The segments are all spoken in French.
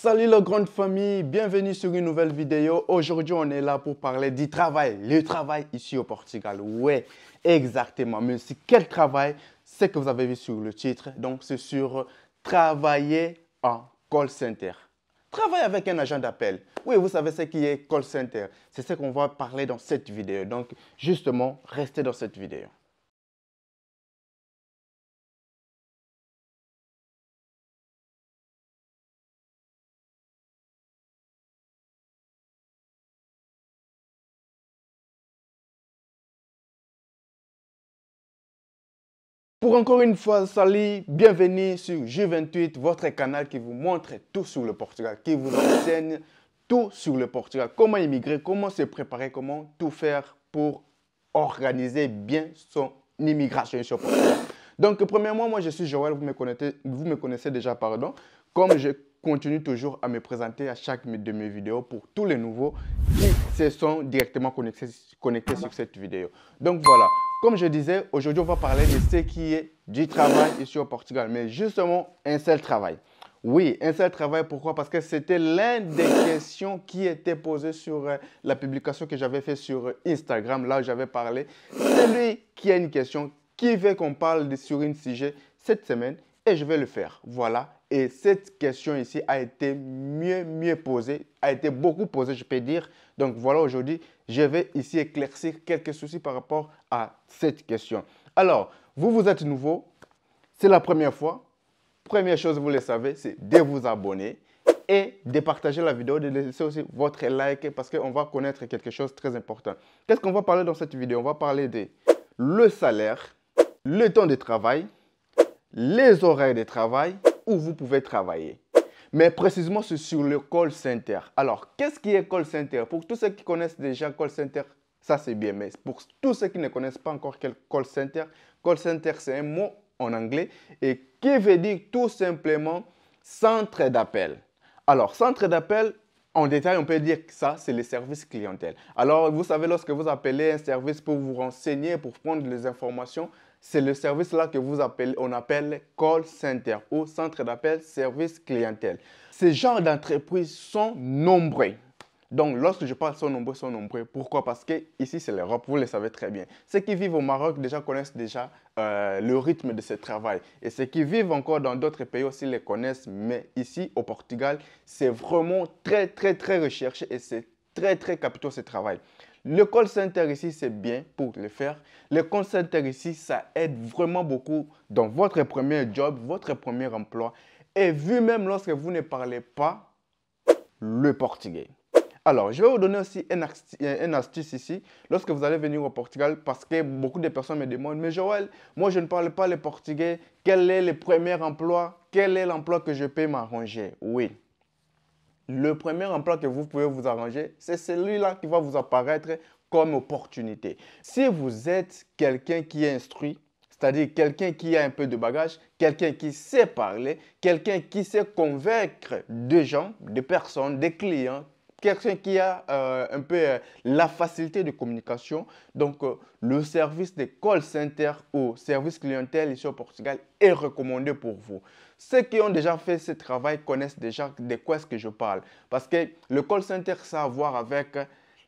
Salut la grande famille, bienvenue sur une nouvelle vidéo. Aujourd'hui, on est là pour parler du travail, le travail ici au Portugal. Ouais, exactement. Mais c'est quel travail? C'est que vous avez vu sur le titre. Donc, c'est sur travailler en call center. Travailler avec un agent d'appel. Oui, vous savez ce qui est call center. C'est ce qu'on va parler dans cette vidéo. Donc, justement, restez dans cette vidéo. Pour encore une fois, salut, bienvenue sur J28, votre canal qui vous montre tout sur le Portugal, qui vous enseigne tout sur le Portugal. Comment immigrer, comment se préparer, comment tout faire pour organiser bien son immigration sur le Portugal. Donc, premièrement, moi je suis Joël, vous me connaissez déjà, pardon. Comme je continue toujours à me présenter à chaque de mes vidéos pour tous les nouveaux qui se sont directement connectés sur cette vidéo. Donc voilà, comme je disais, aujourd'hui on va parler de ce qui est du travail ici au Portugal, mais justement un seul travail. Oui, un seul travail, pourquoi? Parce que c'était l'une des questions qui était posée sur la publication que j'avais faite sur Instagram. Là, j'avais parlé. C'est lui qui a une question, qui veut qu'on parle sur un sujet cette semaine et je vais le faire. Voilà. Et cette question ici a été mieux posée, a été beaucoup posée, je peux dire. Donc voilà, aujourd'hui, je vais ici éclaircir quelques soucis par rapport à cette question. Alors, vous êtes nouveau, c'est la première fois. Première chose, vous le savez, c'est de vous abonner et de partager la vidéo, de laisser aussi votre like parce qu'on va connaître quelque chose de très important. Qu'est-ce qu'on va parler dans cette vidéo? On va parler de le salaire, le temps de travail, les horaires de travail, où vous pouvez travailler. Mais précisément, c'est sur le call center. Alors, qu'est-ce qui est call center? Pour tous ceux qui connaissent déjà call center, ça c'est bien. Mais pour tous ceux qui ne connaissent pas encore quel call center c'est un mot en anglais et qui veut dire tout simplement centre d'appel. Alors, centre d'appel, en détail, on peut dire que ça, c'est le service clientèle. Alors, vous savez, lorsque vous appelez un service pour vous renseigner, pour prendre les informations, c'est le service là que on appelle call center ou centre d'appel service clientèle. Ces genres d'entreprises sont nombreux. Donc, lorsque je parle sont nombreux. Pourquoi? Parce que ici, c'est l'Europe, vous le savez très bien. Ceux qui vivent au Maroc déjà connaissent déjà le rythme de ce travail. Et ceux qui vivent encore dans d'autres pays aussi les connaissent. Mais ici, au Portugal, c'est vraiment très recherché et c'est très capitaux ce travail. Le call center ici, c'est bien pour le faire. Le call center ici, ça aide vraiment beaucoup dans votre premier job, votre premier emploi. Et vu même lorsque vous ne parlez pas le portugais. Alors, je vais vous donner aussi une astuce ici. Lorsque vous allez venir au Portugal, parce que beaucoup de personnes me demandent, mais Joël, moi je ne parle pas le portugais. Quel est le premier emploi? Quel est l'emploi que je peux m'arranger? Oui. Le premier emploi que vous pouvez vous arranger, c'est celui-là qui va vous apparaître comme opportunité. Si vous êtes quelqu'un qui est instruit, c'est-à-dire quelqu'un qui a un peu de bagage, quelqu'un qui sait parler, quelqu'un qui sait convaincre des gens, des personnes, des clients, quelqu'un qui a un peu la facilité de communication. Donc, le service de call center ou service clientèle ici au Portugal est recommandé pour vous. Ceux qui ont déjà fait ce travail connaissent déjà de quoi est-ce que je parle. Parce que le call center, ça a à voir avec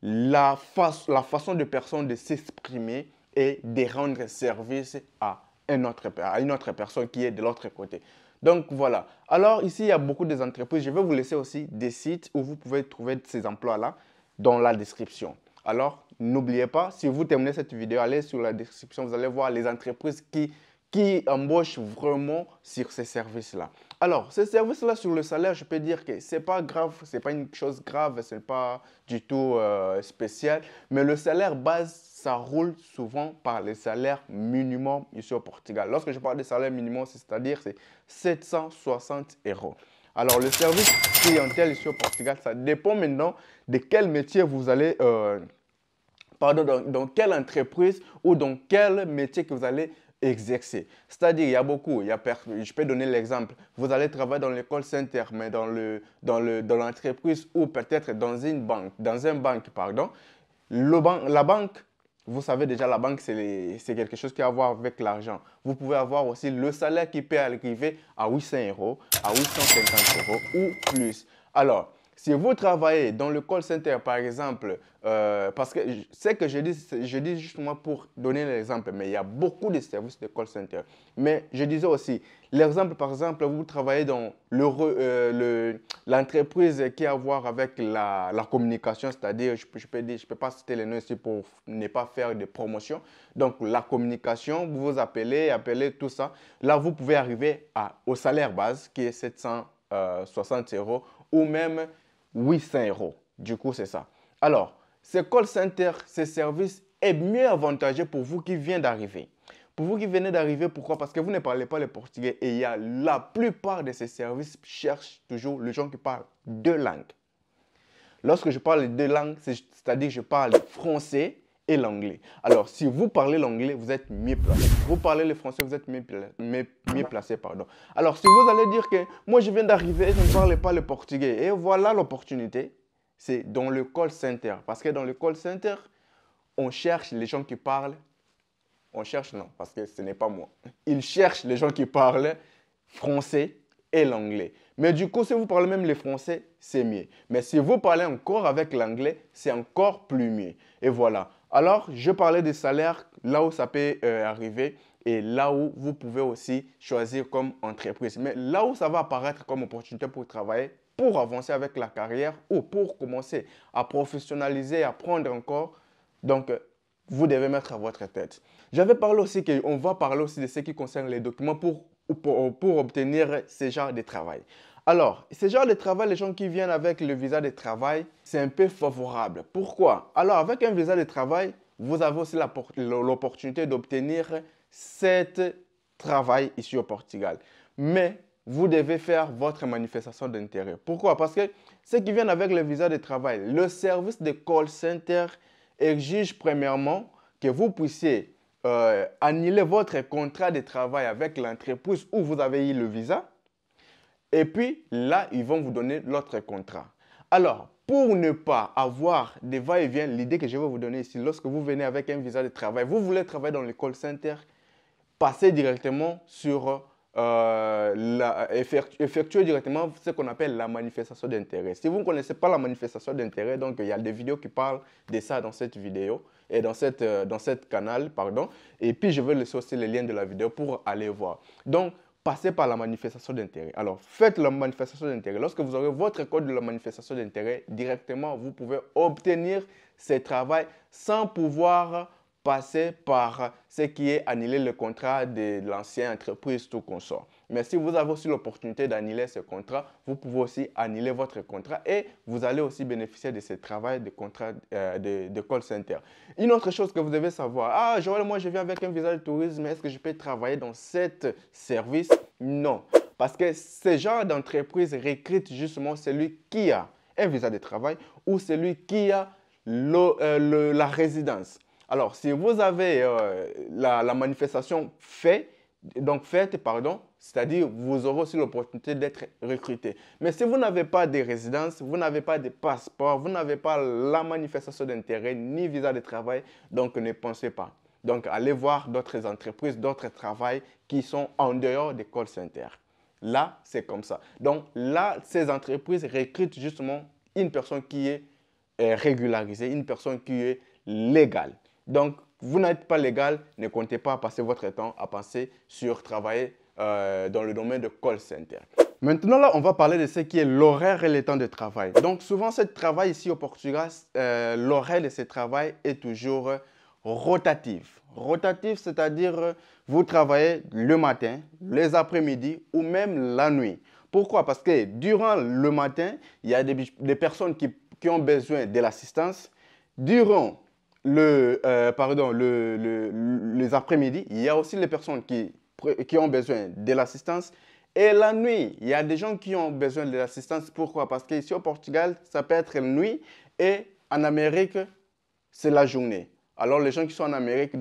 la façon de personne de s'exprimer et de rendre service à une autre personne qui est de l'autre côté. Donc voilà. Alors ici, il y a beaucoup d'entreprises. Je vais vous laisser aussi des sites où vous pouvez trouver ces emplois-là dans la description. Alors, n'oubliez pas, si vous terminez cette vidéo, allez sur la description, vous allez voir les entreprises qui embauchent vraiment sur ces services-là. Alors, ces services-là sur le salaire, je peux dire que ce n'est pas grave, ce n'est pas une chose grave, ce n'est pas du tout spécial. Mais le salaire base, ça roule souvent par le salaire minimum ici au Portugal. Lorsque je parle de salaire minimum, c'est-à-dire c'est 760 €. Alors, le service clientèle ici au Portugal, ça dépend maintenant de quel métier vous allez, dans quelle entreprise ou dans quel métier que vous allez exercer. C'est-à-dire, il y a beaucoup, je peux donner l'exemple, vous allez travailler dans le call center, mais dans l'entreprise ou peut-être dans une banque, pardon. La banque, vous savez déjà, la banque, c'est quelque chose qui a à voir avec l'argent. Vous pouvez avoir aussi le salaire qui peut arriver à 800 €, à 850 € ou plus. Alors, si vous travaillez dans le call center, par exemple, parce que c'est que je dis justement pour donner l'exemple, mais il y a beaucoup de services de call center. Mais je disais aussi, l'exemple, par exemple, vous travaillez dans l'entreprise qui a à voir avec la communication, c'est-à-dire, je peux pas citer les noms ici pour ne pas faire de promotion. Donc, la communication, vous vous appelez tout ça. Là, vous pouvez arriver au salaire base qui est 760 € ou même 800 €. Du coup, c'est ça. Alors, ce call center, ce service est mieux avantageux pour vous qui venez d'arriver. Pour vous qui venez d'arriver, pourquoi? Parce que vous ne parlez pas le portugais et la plupart de ces services cherchent toujours les gens qui parlent deux langues. Lorsque je parle deux langues, c'est-à-dire que je parle français et l'anglais. Alors, si vous parlez l'anglais, vous êtes mieux placé. Vous parlez le français, vous êtes mieux placé. Pardon. Alors, si vous allez dire que moi, je viens d'arriver, je ne parle pas le portugais, et voilà l'opportunité, c'est dans le call center. Parce que dans le call center, on cherche les gens qui parlent. On cherche, non, parce que ce n'est pas moi. Ils cherchent les gens qui parlent français et l'anglais. Mais du coup, si vous parlez même le français, c'est mieux. Mais si vous parlez encore avec l'anglais, c'est encore plus mieux. Et voilà. Alors, je parlais des salaires, là où ça peut arriver et là où vous pouvez aussi choisir comme entreprise. Mais là où ça va apparaître comme opportunité pour travailler, pour avancer avec la carrière ou pour commencer à professionnaliser, à apprendre encore, donc vous devez mettre à votre tête. J'avais parlé aussi qu'on va parler aussi de ce qui concerne les documents pour obtenir ce genre de travail. Alors, ce genre de travail, les gens qui viennent avec le visa de travail, c'est un peu favorable. Pourquoi? Alors, avec un visa de travail, vous avez aussi l'opportunité d'obtenir cet travail ici au Portugal. Mais vous devez faire votre manifestation d'intérêt. Pourquoi? Parce que ceux qui viennent avec le visa de travail, le service de call center exige premièrement que vous puissiez annuler votre contrat de travail avec l'entreprise où vous avez eu le visa. Et puis là, ils vont vous donner l'autre contrat. Alors, pour ne pas avoir de va-et-vient, l'idée que je vais vous donner ici, lorsque vous venez avec un visa de travail, vous voulez travailler dans le call center, passez directement sur effectuer directement ce qu'on appelle la manifestation d'intérêt. Si vous ne connaissez pas la manifestation d'intérêt, donc il y a des vidéos qui parlent de ça dans cette vidéo et dans cette canal, pardon. Et puis je vais laisser aussi le lien de la vidéo pour aller voir. Donc, passez par la manifestation d'intérêt. Alors, faites la manifestation d'intérêt. Lorsque vous aurez votre code de la manifestation d'intérêt, directement, vous pouvez obtenir ce travail sans pouvoir passer par ce qui est annuler le contrat de l'ancienne entreprise, tout consort. Mais si vous avez aussi l'opportunité d'annuler ce contrat, vous pouvez aussi annuler votre contrat et vous allez aussi bénéficier de ce travail de contrat de call center. Une autre chose que vous devez savoir, ah Joël, moi je viens avec un visa de tourisme, est-ce que je peux travailler dans cet service? Non, parce que ce genre d'entreprise recrute justement celui qui a un visa de travail ou celui qui a la résidence. Alors, si vous avez la manifestation faite, c'est-à-dire vous aurez aussi l'opportunité d'être recruté. Mais si vous n'avez pas de résidence, vous n'avez pas de passeport, vous n'avez pas la manifestation d'intérêt ni visa de travail, donc ne pensez pas. Donc, allez voir d'autres entreprises, d'autres travails qui sont en dehors des call centers. Là, c'est comme ça. Donc, là, ces entreprises recrutent justement une personne qui est régularisée, une personne qui est légale. Donc, vous n'êtes pas légal, ne comptez pas passer votre temps à penser sur travailler dans le domaine de call center. Maintenant, là, on va parler de ce qui est l'horaire et le temps de travail. Donc, souvent, ce travail ici au Portugal, l'horaire de ce travail est toujours rotatif. Rotatif, c'est-à-dire vous travaillez le matin, les après-midi ou même la nuit. Pourquoi? Parce que durant le matin, il y a des personnes qui ont besoin de l'assistance. Durant les après-midi, il y a aussi les personnes qui ont besoin de l'assistance. Et la nuit, il y a des gens qui ont besoin de l'assistance. Pourquoi? Parce qu'ici au Portugal, ça peut être la nuit et en Amérique, c'est la journée. Alors les gens qui sont en Amérique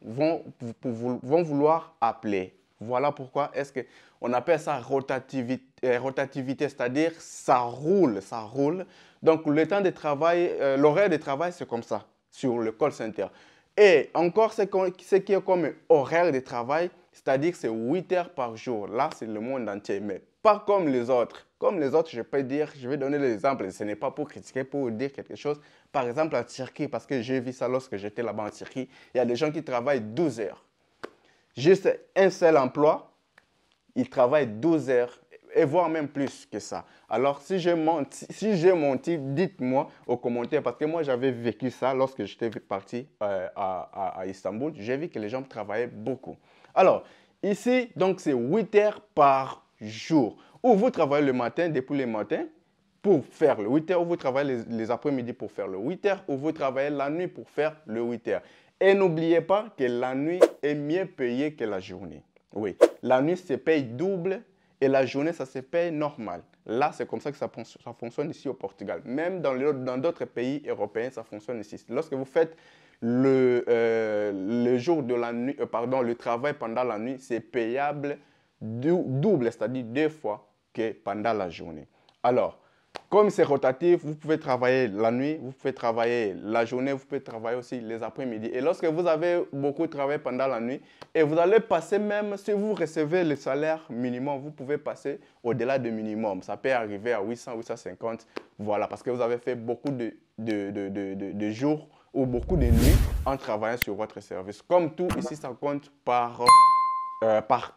vont vouloir appeler. Voilà pourquoi est-ce qu'on appelle ça rotativité, c'est-à-dire ça roule. Donc le temps de travail, l'horaire de travail, c'est comme ça sur le call center. Et encore, ce qui est comme horaire de travail, c'est-à-dire c'est 8 heures par jour. Là, c'est le monde entier. Mais pas comme les autres. Comme les autres, je peux dire, je vais donner l'exemple, ce n'est pas pour critiquer, pour dire quelque chose. Par exemple, en Turquie, parce que j'ai vu ça lorsque j'étais là-bas en Turquie, il y a des gens qui travaillent 12 heures. Juste un seul emploi, ils travaillent 12 heures et voire même plus que ça. Alors, si j'ai menti, dites-moi aux commentaires parce que moi, j'avais vécu ça lorsque j'étais parti à Istanbul. J'ai vu que les gens travaillaient beaucoup. Alors, ici, donc, c'est 8 heures par jour. Ou vous travaillez le matin, depuis le matin, pour faire le 8 heures, ou vous travaillez les après-midi pour faire le 8 heures, ou vous travaillez la nuit pour faire le 8 heures. Et n'oubliez pas que la nuit est mieux payée que la journée. Oui, la nuit se paye double et la journée, ça se paye normal. Là, c'est comme ça que ça fonctionne ici au Portugal. Même dans d'autres pays européens, ça fonctionne ici. Lorsque vous faites le jour de la nuit, le travail pendant la nuit, c'est payable double, c'est-à-dire 2 fois que pendant la journée. Alors, comme c'est rotatif, vous pouvez travailler la nuit, vous pouvez travailler la journée, vous pouvez travailler aussi les après-midi. Et lorsque vous avez beaucoup travaillé pendant la nuit, et vous allez passer même, si vous recevez le salaire minimum, vous pouvez passer au-delà du minimum. Ça peut arriver à 800, 850, voilà, parce que vous avez fait beaucoup de jours ou beaucoup de nuits en travaillant sur votre service. Comme tout, ici, ça compte par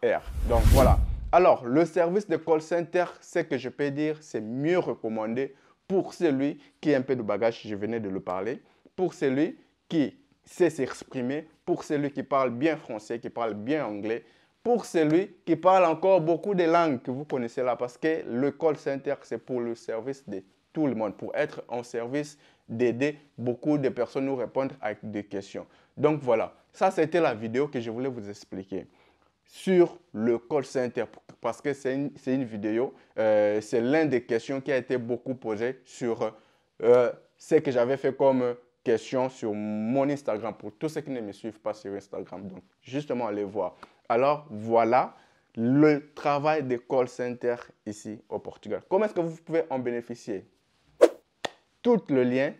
heure. Donc, voilà. Alors, le service de call center, ce que je peux dire, c'est mieux recommandé pour celui qui a un peu de bagage, je venais de le parler, pour celui qui sait s'exprimer, pour celui qui parle bien français, qui parle bien anglais, pour celui qui parle encore beaucoup de langues que vous connaissez là, parce que le call center, c'est pour le service de tout le monde, pour être en service d'aider beaucoup de personnes nous répondre à des questions. Donc voilà, ça c'était la vidéo que je voulais vous expliquer sur le call center parce que c'est une vidéo, c'est l'une des questions qui a été beaucoup posée sur ce que j'avais fait comme question sur mon Instagram pour tous ceux qui ne me suivent pas sur Instagram. Donc, justement, allez voir. Alors, voilà le travail de call center ici au Portugal. Comment est-ce que vous pouvez en bénéficier? Tout le lien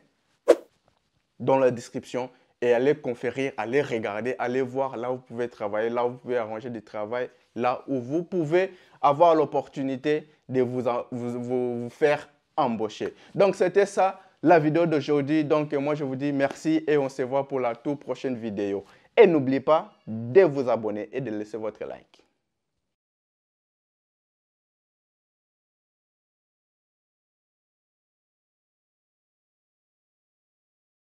dans la description. Et allez conférer, allez regarder, allez voir là où vous pouvez travailler, là où vous pouvez arranger du travail, là où vous pouvez avoir l'opportunité de vous faire embaucher. Donc, c'était ça la vidéo d'aujourd'hui. Donc, moi, je vous dis merci et on se voit pour la toute prochaine vidéo. Et n'oubliez pas de vous abonner et de laisser votre like.